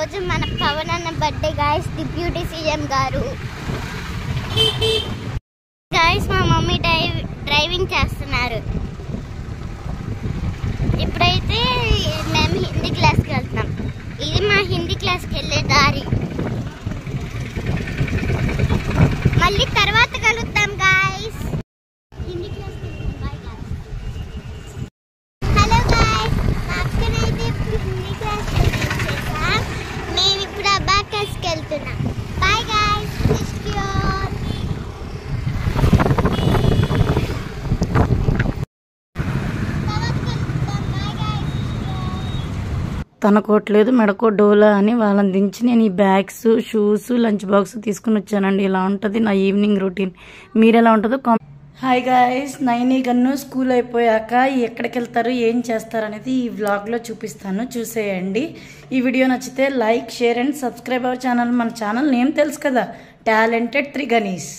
రోజు మన పవన్ అన్న బర్త్డే గాయస్, డిప్యూటీ సీఎం గారు. గాయస్ మా మమ్మీ డ్రైవింగ్ చేస్తున్నారు. ఇప్పుడైతే మేము హిందీ క్లాస్కి వెళ్తున్నాం. ఇది మా హిందీ క్లాస్కి వెళ్ళే దారి. మళ్ళీ తర్వాత కలుద్దాం గాయస్. హిందీ క్లాస్కి వెళ్తాం. Bye guys. హలో గాయస్, మా అక్కనైతే ఇప్పుడు హిందీ క్లాస్కి వెళ్ళేసాం. మేము ఇప్పుడు అబాకస్కి వెళ్తున్నాం. Bye guys. తనకోట్లేదు మెడకో డోలా అని వాళ్ళని దించి నేను ఈ బ్యాగ్స్, షూస్, లంచ్ బాక్స్ తీసుకుని వచ్చానండి. ఇలా ఉంటుంది నా ఈవినింగ్ రొటీన్. మీరు ఎలా ఉంటుందో hi guys, Naini gun school అయిపోయాక ఎక్కడికి వెళ్తారు, ఏం చేస్తారు అనేది ఈ వ్లాగ్లో చూపిస్తాను, చూసేయండి. ఈ వీడియో నచ్చితే like, share and subscribe our channel. మన ఛానల్ నేమ్ తెలుసు కదా, టాలెంటెడ్ త్రిగనీస్.